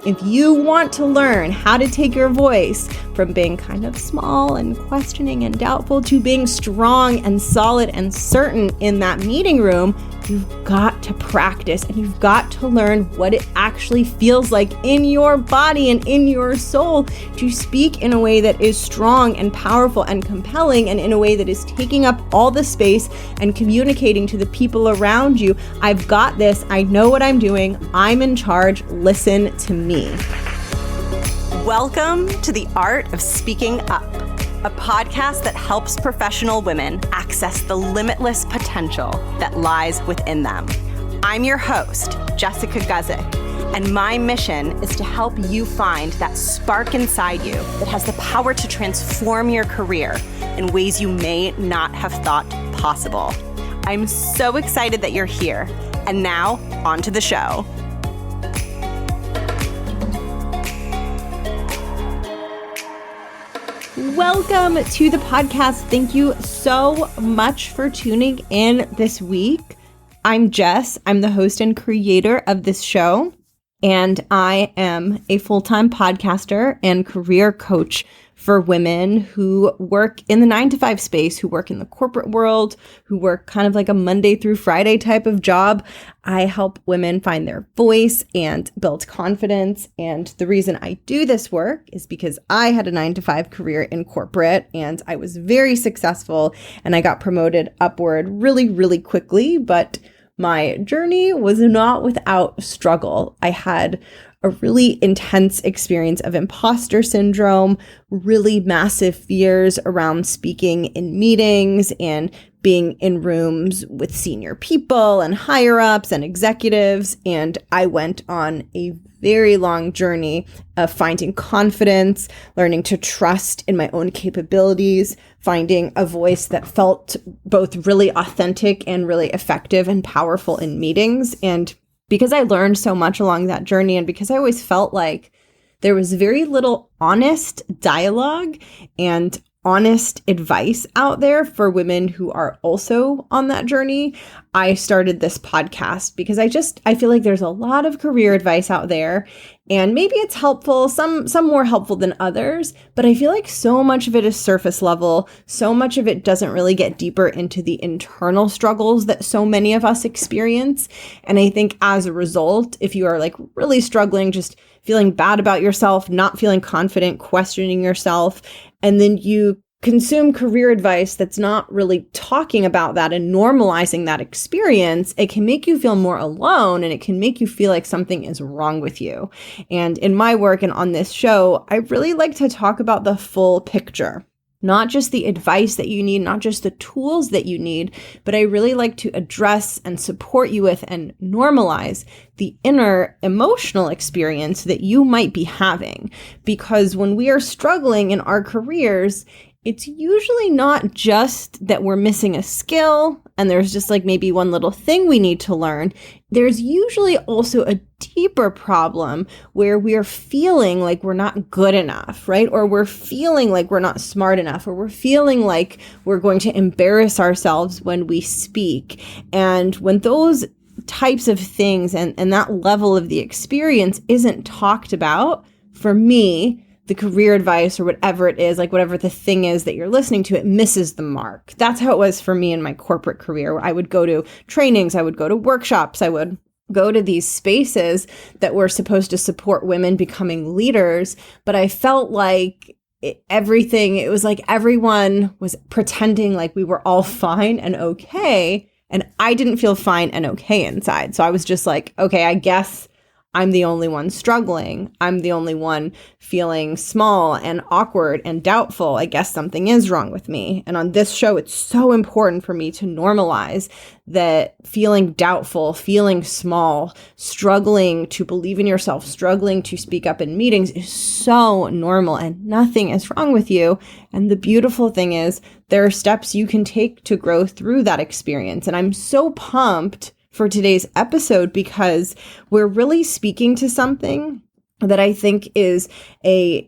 If you want to learn how to take your voice from being kind of small and questioning and doubtful to being strong and solid and certain in that meeting room, you've got to practice and you've got to learn what it actually feels like in your body and in your soul to speak in a way that is strong and powerful and compelling, and in a way that is taking up all the space and communicating to the people around you. I've got this. I know what I'm doing. I'm in charge. Listen to me. Welcome to The Art of Speaking Up, a podcast that helps professional women access the limitless potential that lies within them. I'm your host, Jessica Guzik, and my mission is to help you find that spark inside you that has the power to transform your career in ways you may not have thought possible. I'm so excited that you're here. And now, on to the show. Welcome to the podcast. Thank you so much for tuning in this week. I'm Jess. I'm the host and creator of this show, and I am a full-time podcaster and career coach for women who work in the 9-to-5 space, who work in the corporate world, who work kind of like a Monday through Friday type of job. I help women find their voice and build confidence. And the reason I do this work is because I had a 9-to-5 career in corporate and I was very successful and I got promoted upward really, really quickly. But my journey was not without struggle. I had a really intense experience of imposter syndrome, really massive fears around speaking in meetings and being in rooms with senior people and higher ups and executives. And I went on a very long journey of finding confidence, learning to trust in my own capabilities, finding a voice that felt both really authentic and really effective and powerful in meetings. And because I learned so much along that journey, and because I always felt like there was very little honest dialogue and honest advice out there for women who are also on that journey, I started this podcast because I feel like there's a lot of career advice out there, and maybe it's helpful, some more helpful than others, but I feel like so much of it is surface level. So much of it doesn't really get deeper into the internal struggles that so many of us experience. And I think as a result, if you are like really struggling, just feeling bad about yourself, not feeling confident, questioning yourself, and then you consume career advice that's not really talking about that and normalizing that experience, it can make you feel more alone and it can make you feel like something is wrong with you. And in my work and on this show, I really like to talk about the full picture. Not just the advice that you need, not just the tools that you need, but I really like to address and support you with and normalize the inner emotional experience that you might be having. Because when we are struggling in our careers, it's usually not just that we're missing a skill and there's just like maybe one little thing we need to learn. There's usually also a deeper problem where we are feeling like we're not good enough, right? Or we're feeling like we're not smart enough, or we're feeling like we're going to embarrass ourselves when we speak. And when those types of things and that level of the experience isn't talked about, for me, the career advice or whatever it is, like whatever the thing is that you're listening to, it misses the mark. That's how it was for me in my corporate career. I would go to trainings, I would go to workshops, I would go to these spaces that were supposed to support women becoming leaders, but I felt like it was like everyone was pretending like we were all fine and okay, and I didn't feel fine and okay inside. So I was just like, okay, I guess I'm the only one struggling. I'm the only one feeling small and awkward and doubtful. I guess something is wrong with me. And on this show, it's so important for me to normalize that feeling doubtful, feeling small, struggling to believe in yourself, struggling to speak up in meetings is so normal and nothing is wrong with you. And the beautiful thing is there are steps you can take to grow through that experience. And I'm so pumped for today's episode because we're really speaking to something that I think is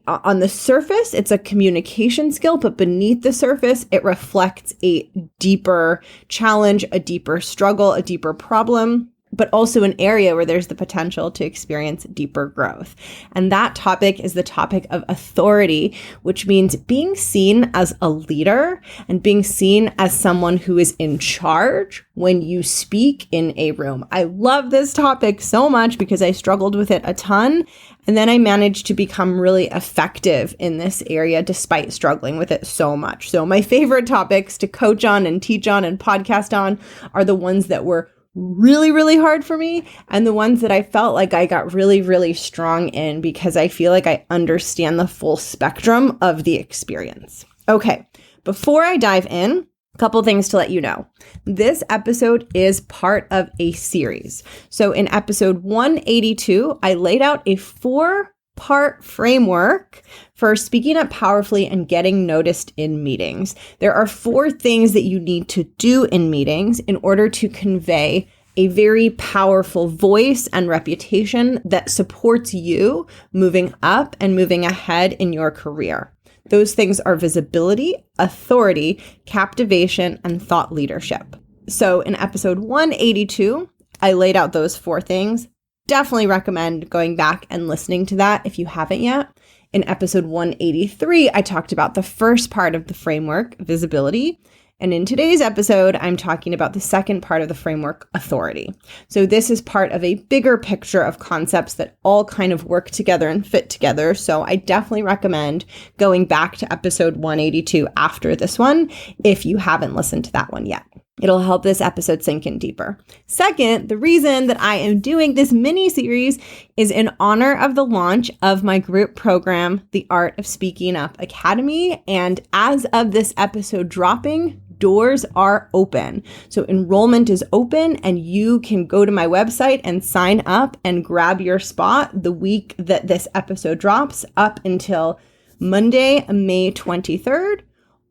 on the surface, it's a communication skill, but beneath the surface, it reflects a deeper challenge, a deeper struggle, a deeper problem but also an area where there's the potential to experience deeper growth. And that topic is the topic of authority, which means being seen as a leader and being seen as someone who is in charge when you speak in a room. I love this topic so much because I struggled with it a ton. And then I managed to become really effective in this area despite struggling with it so much. So my favorite topics to coach on and teach on and podcast on are the ones that were really, really hard for me and the ones that I felt like I got really, really strong in because I feel like I understand the full spectrum of the experience. Okay, before I dive in, a couple things to let you know. This episode is part of a series. So in episode 182, I laid out a 4-part framework for speaking up powerfully and getting noticed in meetings. There are 4 things that you need to do in meetings in order to convey a very powerful voice and reputation that supports you moving up and moving ahead in your career. Those things are visibility, authority, captivation, and thought leadership. So in episode 182, I laid out those 4 things. Definitely recommend going back and listening to that if you haven't yet. In episode 183, I talked about the first part of the framework, visibility. And in today's episode, I'm talking about the second part of the framework, authority. So this is part of a bigger picture of concepts that all kind of work together and fit together. So I definitely recommend going back to episode 182 after this one if you haven't listened to that one yet. It'll help this episode sink in deeper. Second, the reason that I am doing this mini series is in honor of the launch of my group program, The Art of Speaking Up Academy. And as of this episode dropping, doors are open. So enrollment is open and you can go to my website and sign up and grab your spot the week that this episode drops up until Monday, May 23rd.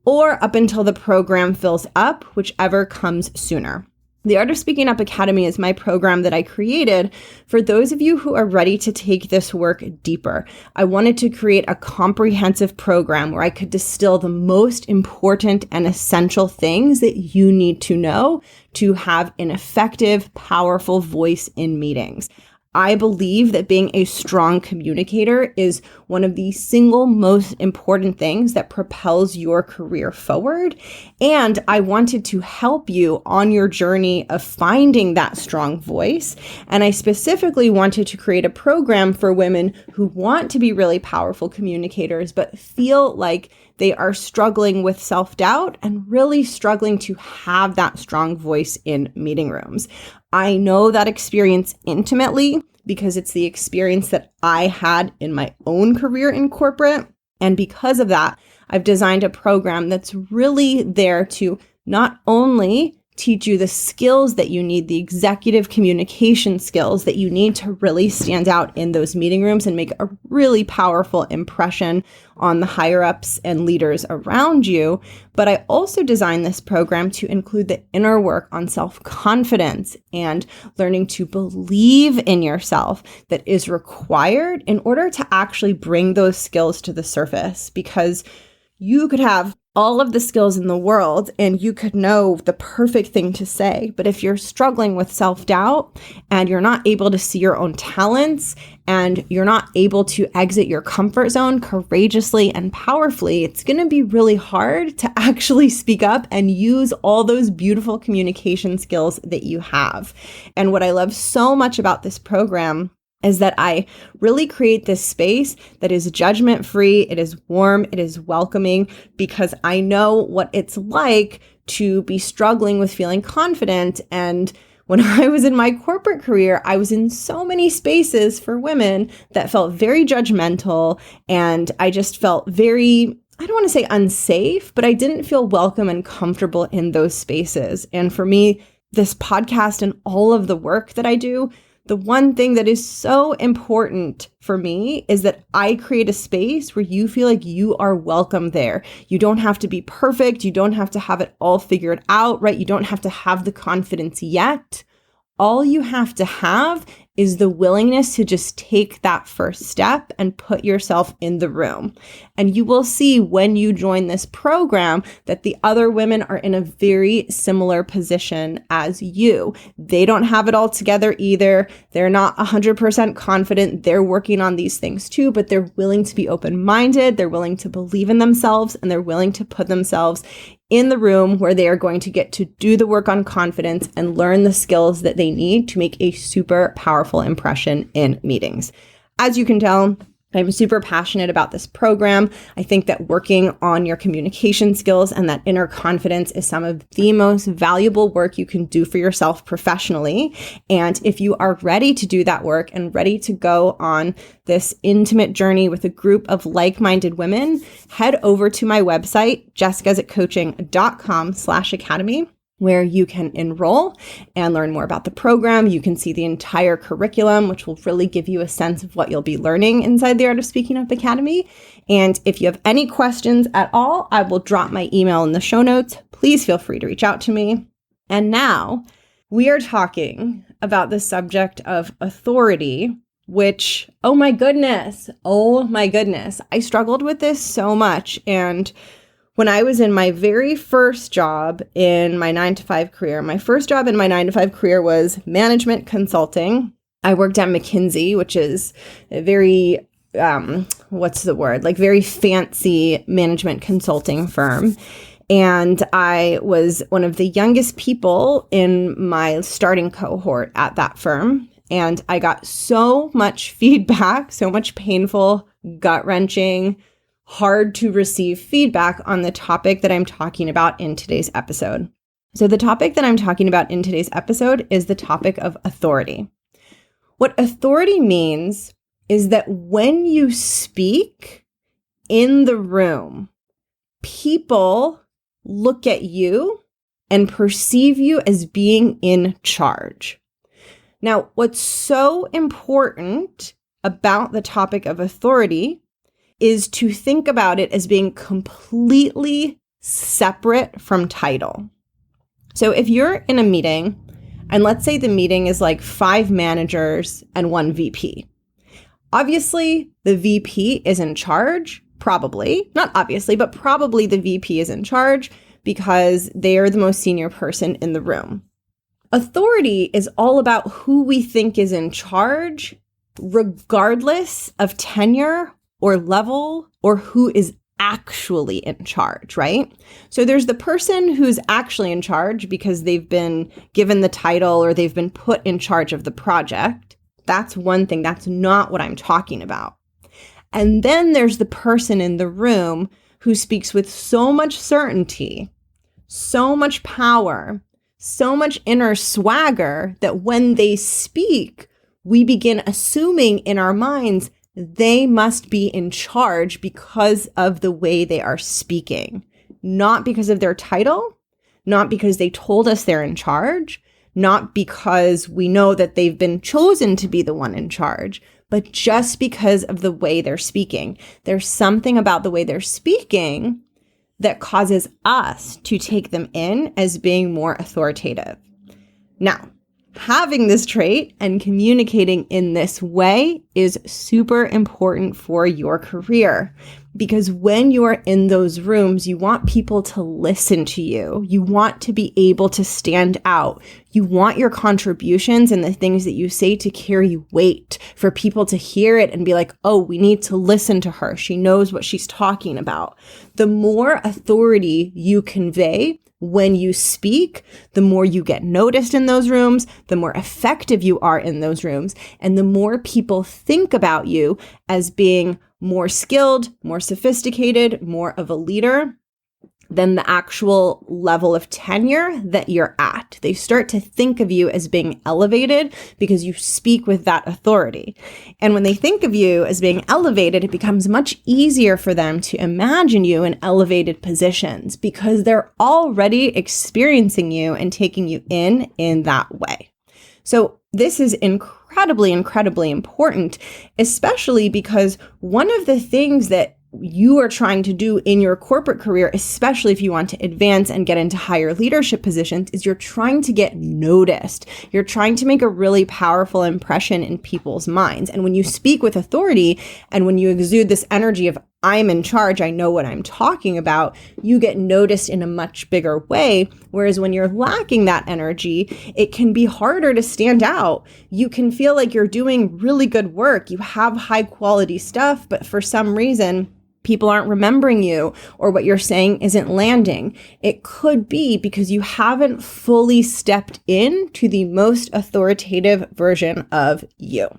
Or up until the program fills up, whichever comes sooner. The Art of Speaking Up Academy is my program that I created for those of you who are ready to take this work deeper. I wanted to create a comprehensive program where I could distill the most important and essential things that you need to know to have an effective, powerful voice in meetings. I believe that being a strong communicator is one of the single most important things that propels your career forward. And I wanted to help you on your journey of finding that strong voice. And I specifically wanted to create a program for women who want to be really powerful communicators, but feel like they are struggling with self-doubt and really struggling to have that strong voice in meeting rooms. I know that experience intimately because it's the experience that I had in my own career in corporate. And because of that, I've designed a program that's really there to not only teach you the skills that you need, the executive communication skills that you need to really stand out in those meeting rooms and make a really powerful impression on the higher ups and leaders around you. But I also designed this program to include the inner work on self-confidence and learning to believe in yourself that is required in order to actually bring those skills to the surface. Because you could have all of the skills in the world and you could know the perfect thing to say. But if you're struggling with self-doubt and you're not able to see your own talents and you're not able to exit your comfort zone courageously and powerfully, it's going to be really hard to actually speak up and use all those beautiful communication skills that you have. And what I love so much about this program is that I really create this space that is judgment-free, it is warm, it is welcoming, because I know what it's like to be struggling with feeling confident. And when I was in my corporate career, I was in so many spaces for women that felt very judgmental, and I just felt very, I don't want to say unsafe, but I didn't feel welcome and comfortable in those spaces. And for me, this podcast and all of the work that I do, the one thing that is so important for me is that I create a space where you feel like you are welcome there. You don't have to be perfect. You don't have to have it all figured out, right? You don't have to have the confidence yet. All you have to have is the willingness to just take that first step and put yourself in the room. And you will see when you join this program that the other women are in a very similar position as you. They don't have it all together either. They're not 100% confident. They're working on these things too, but they're willing to be open-minded. They're willing to believe in themselves, and they're willing to put themselves in the room where they are going to get to do the work on confidence and learn the skills that they need to make a super powerful impression in meetings. As you can tell, I'm super passionate about this program. I think that working on your communication skills and that inner confidence is some of the most valuable work you can do for yourself professionally. And if you are ready to do that work and ready to go on this intimate journey with a group of like-minded women, head over to my website, jessguzikcoaching.com/academy. where you can enroll and learn more about the program. You can see the entire curriculum, which will really give you a sense of what you'll be learning inside the Art of Speaking Up Academy. And if you have any questions at all, I will drop my email in the show notes. Please feel free to reach out to me. And now we are talking about the subject of authority, which, oh my goodness, I struggled with this so much. And when I was in my very first job in my 9-to-5 career, my first job in my 9-to-5 career was management consulting. I worked at McKinsey, which is a very, very fancy management consulting firm. And I was one of the youngest people in my starting cohort at that firm. And I got so much feedback, so much painful, gut-wrenching, hard to receive feedback on the topic that I'm talking about in today's episode. So the topic that I'm talking about in today's episode is the topic of authority. What authority means is that when you speak in the room, people look at you and perceive you as being in charge. Now, what's so important about the topic of authority is to think about it as being completely separate from title. So if you're in a meeting, and let's say the meeting is like 5 managers and 1 VP. Obviously, the VP is in charge, probably. Not obviously, but probably the VP is in charge because they are the most senior person in the room. Authority is all about who we think is in charge, regardless of tenure or level, or who is actually in charge, right? So there's the person who's actually in charge because they've been given the title or they've been put in charge of the project. That's one thing. That's not what I'm talking about. And then there's the person in the room who speaks with so much certainty, so much power, so much inner swagger that when they speak, we begin assuming in our minds they must be in charge because of the way they are speaking, not because of their title, not because they told us they're in charge, not because we know that they've been chosen to be the one in charge, but just because of the way they're speaking. There's something about the way they're speaking that causes us to take them in as being more authoritative. Now, having this trait and communicating in this way is super important for your career because when you are in those rooms, you want people to listen to you. You want to be able to stand out. You want your contributions and the things that you say to carry weight for people to hear it and be like, oh, we need to listen to her. She knows what she's talking about. The more authority you convey when you speak, the more you get noticed in those rooms, the more effective you are in those rooms, and the more people think about you as being more skilled, more sophisticated, more of a leader than the actual level of tenure that you're at. They start to think of you as being elevated because you speak with that authority. And when they think of you as being elevated, it becomes much easier for them to imagine you in elevated positions because they're already experiencing you and taking you in that way. So this is incredibly important, especially because one of the things that you are trying to do in your corporate career, especially if you want to advance and get into higher leadership positions, is you're trying to get noticed. You're trying to make a really powerful impression in people's minds. And when you speak with authority and when you exude this energy of, I'm in charge, I know what I'm talking about, you get noticed in a much bigger way. Whereas when you're lacking that energy, it can be harder to stand out. You can feel like you're doing really good work. You have high quality stuff, but for some reason, people aren't remembering you or what you're saying isn't landing. It could be because you haven't fully stepped into the most authoritative version of you.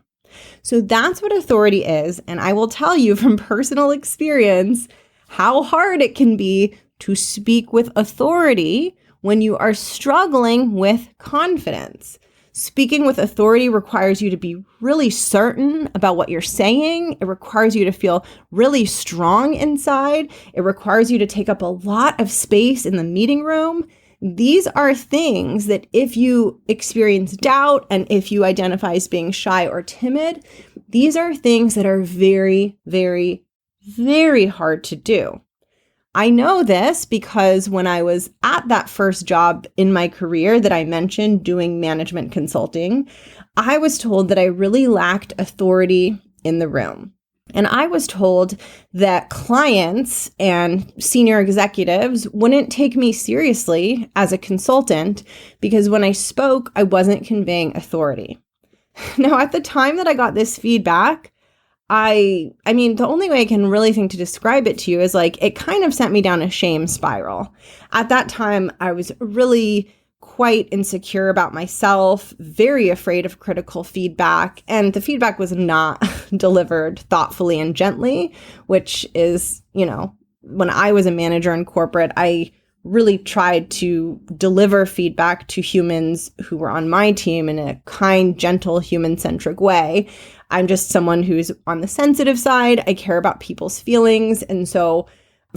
So that's what authority is. And I will tell you from personal experience how hard it can be to speak with authority when you are struggling with confidence. Speaking with authority requires you to be really certain about what you're saying. It requires you to feel really strong inside. It requires you to take up a lot of space in the meeting room. These are things that if you experience doubt and if you identify as being shy or timid, these are things that are very, very, very hard to do. I know this because when I was at that first job in my career that I mentioned doing management consulting, I was told that I really lacked authority in the room. And I was told that clients and senior executives wouldn't take me seriously as a consultant because when I spoke, I wasn't conveying authority. Now, at the time that I got this feedback, I mean, the only way I can really think to describe it to you is like, it kind of sent me down a shame spiral. At that time, I was really quite insecure about myself, very afraid of critical feedback, and the feedback was not delivered thoughtfully and gently, which is, when I was a manager in corporate, I really tried to deliver feedback to humans who were on my team in a kind, gentle, human-centric way. I'm just someone who's on the sensitive side. I care about people's feelings. And so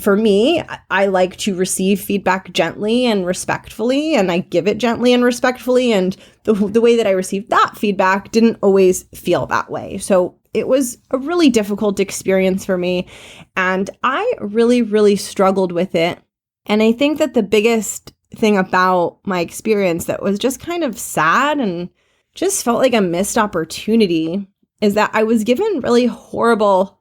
for me, I like to receive feedback gently and respectfully, and I give it gently and respectfully. And the way that I received that feedback didn't always feel that way. So it was a really difficult experience for me. And I really, really struggled with it. And I think that the biggest thing about my experience that was just kind of sad and just felt like a missed opportunity is that I was given really horrible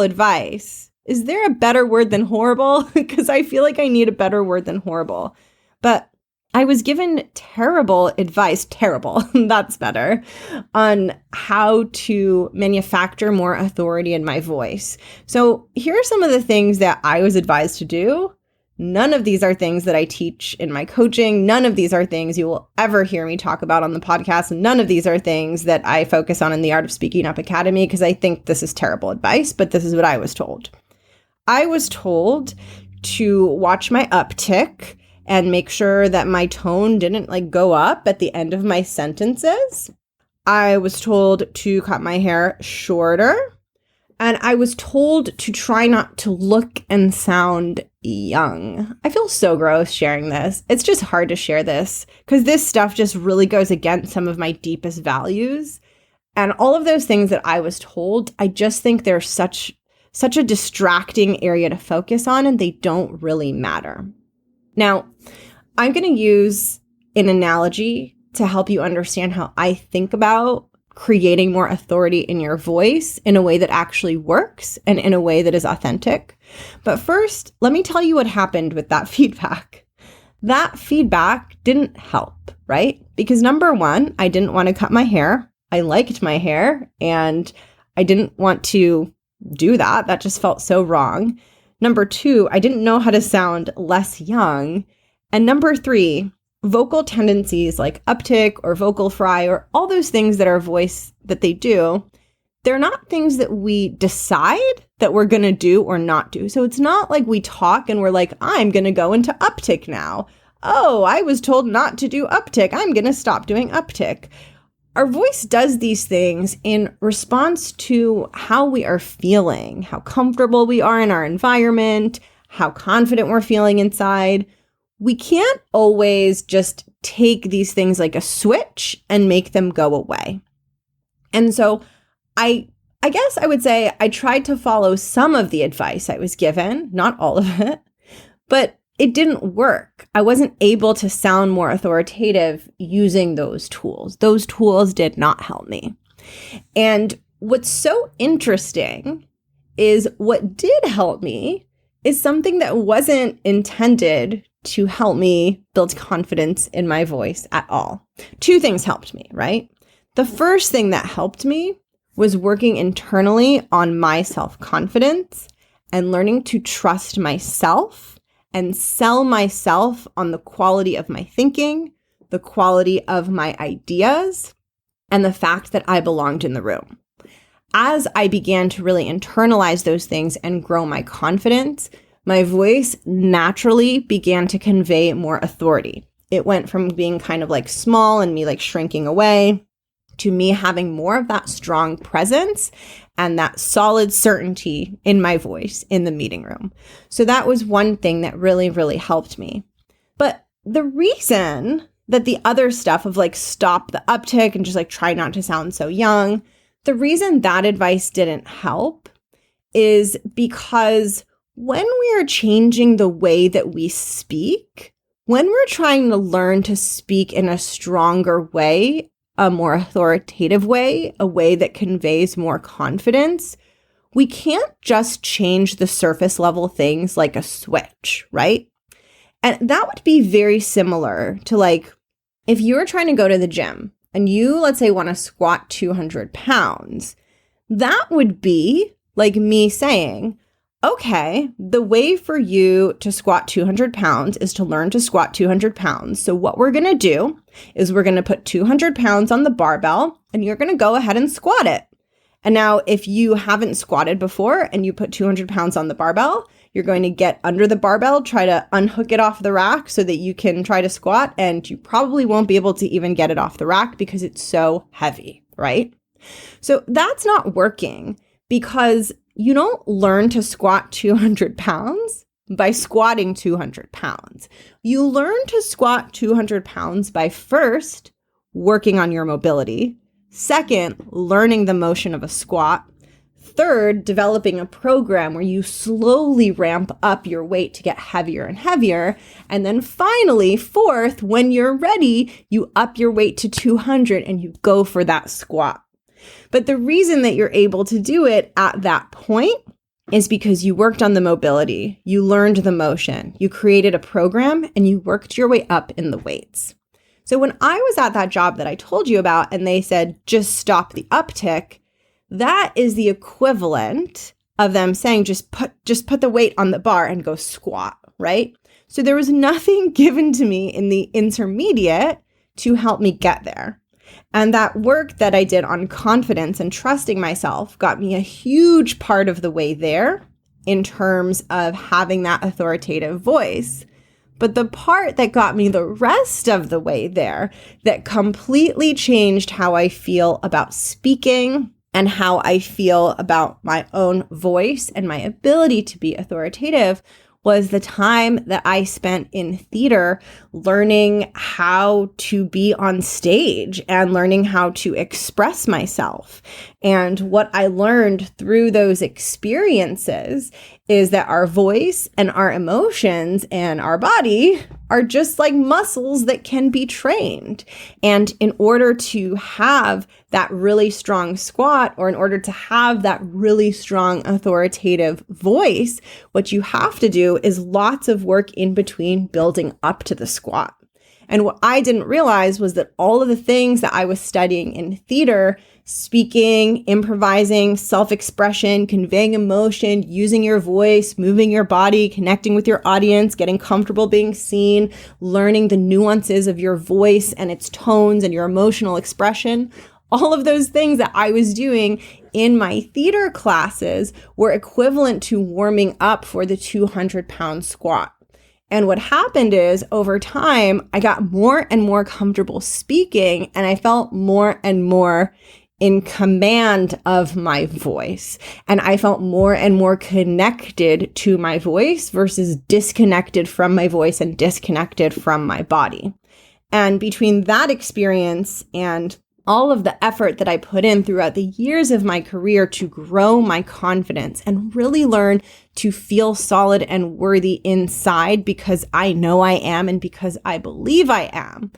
advice. Is there a better word than horrible? Because I feel like I need a better word than horrible. But I was given terrible advice, that's better, on how to manufacture more authority in my voice. So here are some of the things that I was advised to do. None of these are things that I teach in my coaching. None of these are things you will ever hear me talk about on the podcast. None of these are things that I focus on in the Art of Speaking Up Academy because I think this is terrible advice, but this is what I was told. I was told to watch my uptick and make sure that my tone didn't go up at the end of my sentences. I was told to cut my hair shorter. And I was told to try not to look and sound young. I feel so gross sharing this. It's just hard to share this because this stuff just really goes against some of my deepest values. And all of those things that I was told, I just think they're such a distracting area to focus on, and they don't really matter. Now, I'm going to use an analogy to help you understand how I think about creating more authority in your voice in a way that actually works and in a way that is authentic. But first, let me tell you what happened with that feedback. That feedback didn't help, right? Because number one, I didn't want to cut my hair. I liked my hair and I didn't want to do that. That just felt so wrong. Number two, I didn't know how to sound less young. And number three, vocal tendencies like uptick or vocal fry or all those things that our voice that they do, they're not things that we decide that we're going to do or not do. So it's not like we talk and we're like, I'm going to go into uptick now. Oh, I was told not to do uptick. I'm going to stop doing uptick. Our voice does these things in response to how we are feeling, how comfortable we are in our environment, how confident we're feeling inside. We can't always just take these things like a switch and make them go away. And so I I guess I would say I tried to follow some of the advice I was given, not all of it, but it didn't work. I wasn't able to sound more authoritative using those tools. Those tools did not help me. And what's so interesting is what did help me is something that wasn't intended to help me build confidence in my voice at all. Two things helped me, right? The first thing that helped me was working internally on my self-confidence and learning to trust myself and sell myself on the quality of my thinking, the quality of my ideas, and the fact that I belonged in the room. As I began to really internalize those things and grow my confidence, my voice naturally began to convey more authority. It went from being kind of like small and me like shrinking away to me having more of that strong presence and that solid certainty in my voice in the meeting room. So that was one thing that really, really helped me. But the reason that the other stuff of like stop the uptick and just like try not to sound so young, the reason that advice didn't help is because when we are changing the way that we speak, when we're trying to learn to speak in a stronger way, a more authoritative way, a way that conveys more confidence, we can't just change the surface level things like a switch, right? And that would be very similar to like, if you were trying to go to the gym and you, let's say, want to squat 200 pounds, that would be like me saying, okay, the way for you to squat 200 pounds is to learn to squat 200 pounds. So what we're going to do is we're going to put 200 pounds on the barbell and you're going to go ahead and squat it. And now if you haven't squatted before and you put 200 pounds on the barbell, you're going to get under the barbell, try to unhook it off the rack so that you can try to squat. And you probably won't be able to even get it off the rack because it's so heavy, right? So that's not working because you don't learn to squat 200 pounds by squatting 200 pounds. You learn to squat 200 pounds by first working on your mobility, second, learning the motion of a squat, third, developing a program where you slowly ramp up your weight to get heavier and heavier, and then finally, fourth, when you're ready, you up your weight to 200 and you go for that squat. But the reason that you're able to do it at that point is because you worked on the mobility, you learned the motion, you created a program, and you worked your way up in the weights. So when I was at that job that I told you about and they said, just stop the uptick, that is the equivalent of them saying, just put the weight on the bar and go squat, right? So there was nothing given to me in the intermediate to help me get there. And that work that I did on confidence and trusting myself got me a huge part of the way there in terms of having that authoritative voice. But the part that got me the rest of the way there, that completely changed how I feel about speaking and how I feel about my own voice and my ability to be authoritative, was the time that I spent in theater learning how to be on stage and learning how to express myself. And what I learned through those experiences is that our voice and our emotions and our body are just like muscles that can be trained. And in order to have that really strong squat, or in order to have that really strong authoritative voice, what you have to do is lots of work in between building up to the squat. And what I didn't realize was that all of the things that I was studying in theater, speaking, improvising, self-expression, conveying emotion, using your voice, moving your body, connecting with your audience, getting comfortable being seen, learning the nuances of your voice and its tones and your emotional expression, all of those things that I was doing in my theater classes were equivalent to warming up for the 200-pound squat. And what happened is, over time, I got more and more comfortable speaking, and I felt more and more in command of my voice. And I felt more and more connected to my voice versus disconnected from my voice and disconnected from my body. And between that experience and all of the effort that I put in throughout the years of my career to grow my confidence and really learn to feel solid and worthy inside because I know I am and because I believe I am.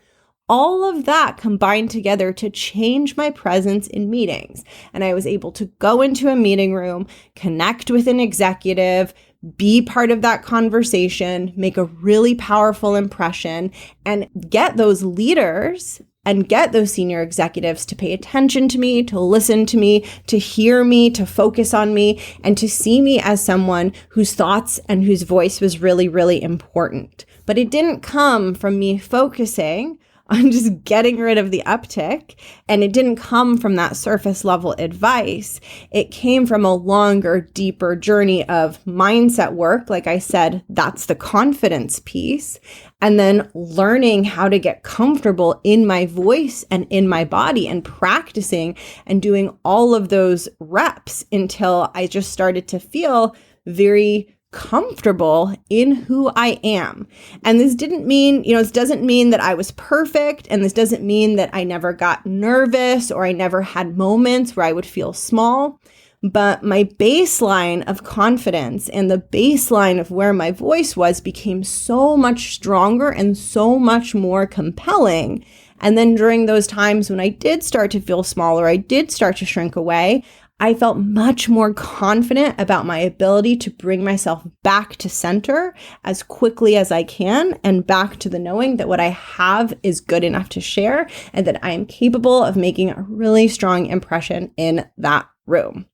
All of that combined together to change my presence in meetings. And I was able to go into a meeting room, connect with an executive, be part of that conversation, make a really powerful impression, and get those leaders and get those senior executives to pay attention to me, to listen to me, to hear me, to focus on me, and to see me as someone whose thoughts and whose voice was really, really important. But it didn't come from me focusing on just getting rid of the uptick. And it didn't come from that surface level advice. It came from a longer, deeper journey of mindset work. Like I said, that's the confidence piece. And then learning how to get comfortable in my voice and in my body and practicing and doing all of those reps until I just started to feel very comfortable in who I am. And this didn't mean, this doesn't mean that I was perfect. And this doesn't mean that I never got nervous or I never had moments where I would feel small. But my baseline of confidence and the baseline of where my voice was became so much stronger and so much more compelling. And then during those times when I did start to feel smaller, I did start to shrink away, I felt much more confident about my ability to bring myself back to center as quickly as I can and back to the knowing that what I have is good enough to share and that I am capable of making a really strong impression in that room.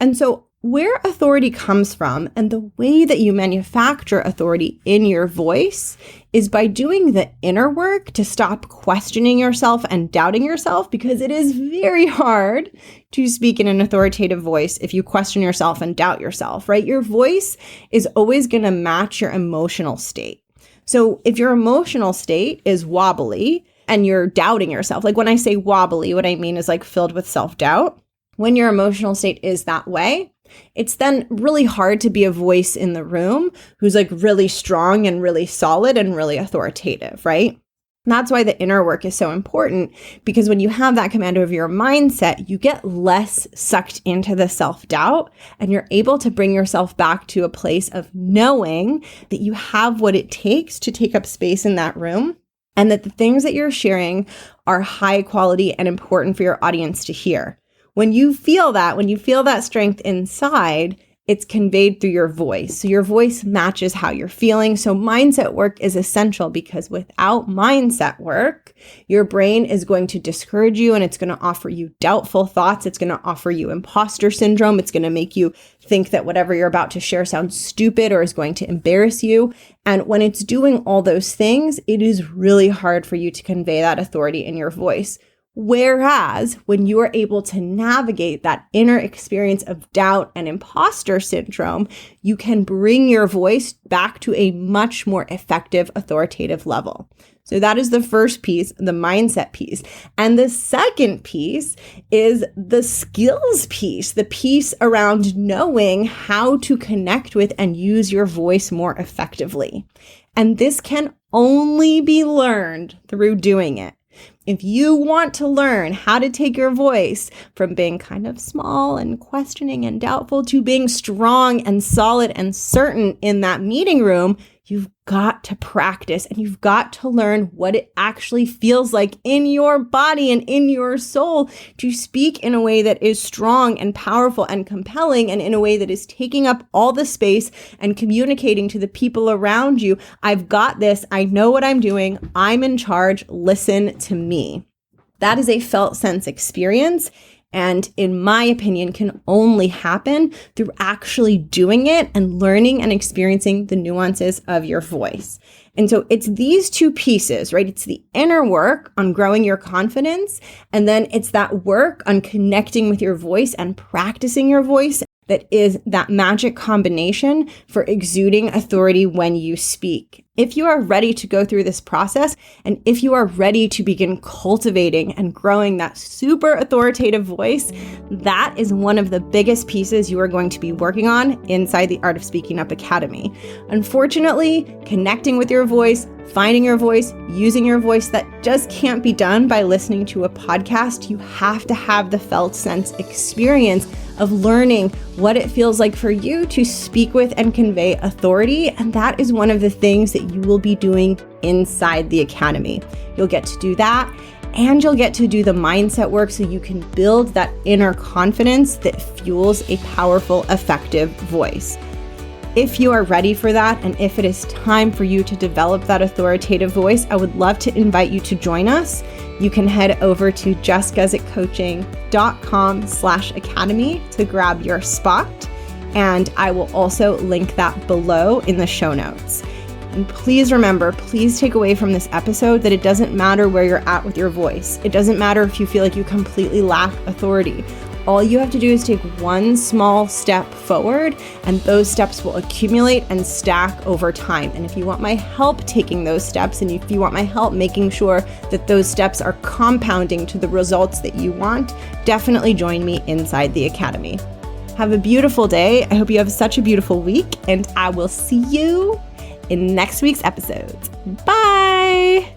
And so where authority comes from and the way that you manufacture authority in your voice is by doing the inner work to stop questioning yourself and doubting yourself, because it is very hard to speak in an authoritative voice if you question yourself and doubt yourself, right? Your voice is always going to match your emotional state. So if your emotional state is wobbly and you're doubting yourself, like when I say wobbly, what I mean is like filled with self-doubt. When your emotional state is that way, it's then really hard to be a voice in the room who's like really strong and really solid and really authoritative, right? And that's why the inner work is so important, because when you have that command over your mindset, you get less sucked into the self-doubt and you're able to bring yourself back to a place of knowing that you have what it takes to take up space in that room and that the things that you're sharing are high quality and important for your audience to hear. When you feel that strength inside, it's conveyed through your voice. So your voice matches how you're feeling. So mindset work is essential, because without mindset work, your brain is going to discourage you and it's going to offer you doubtful thoughts. It's going to offer you imposter syndrome. It's going to make you think that whatever you're about to share sounds stupid or is going to embarrass you. And when it's doing all those things, it is really hard for you to convey that authority in your voice. Whereas when you are able to navigate that inner experience of doubt and imposter syndrome, you can bring your voice back to a much more effective, authoritative level. So that is the first piece, the mindset piece. And the second piece is the skills piece, the piece around knowing how to connect with and use your voice more effectively. And this can only be learned through doing it. If you want to learn how to take your voice from being kind of small and questioning and doubtful to being strong and solid and certain in that meeting room, you've got to practice and you've got to learn what it actually feels like in your body and in your soul to speak in a way that is strong and powerful and compelling, and in a way that is taking up all the space and communicating to the people around you. I've got this. I know what I'm doing. I'm in charge. Listen to me. That is a felt sense experience. And in my opinion, can only happen through actually doing it and learning and experiencing the nuances of your voice. And so it's these two pieces, right? It's the inner work on growing your confidence, and then it's that work on connecting with your voice and practicing your voice that is that magic combination for exuding authority when you speak. If you are ready to go through this process, and if you are ready to begin cultivating and growing that super authoritative voice, that is one of the biggest pieces you are going to be working on inside the Art of Speaking Up Academy. Unfortunately, connecting with your voice, finding your voice, using your voice, that just can't be done by listening to a podcast. You have to have the felt sense experience of learning what it feels like for you to speak with and convey authority. And that is one of the things that you will be doing inside the Academy. You'll get to do that, and you'll get to do the mindset work so you can build that inner confidence that fuels a powerful, effective voice. If you are ready for that, and if it is time for you to develop that authoritative voice, I would love to invite you to join us. You can head over to jessguzikcoaching.com/academy to grab your spot. And I will also link that below in the show notes. And please remember, please take away from this episode that it doesn't matter where you're at with your voice. It doesn't matter if you feel like you completely lack authority. All you have to do is take one small step forward, and those steps will accumulate and stack over time. And if you want my help taking those steps, and if you want my help making sure that those steps are compounding to the results that you want, definitely join me inside the Academy. Have a beautiful day. I hope you have such a beautiful week, and I will see you in next week's episodes. Bye.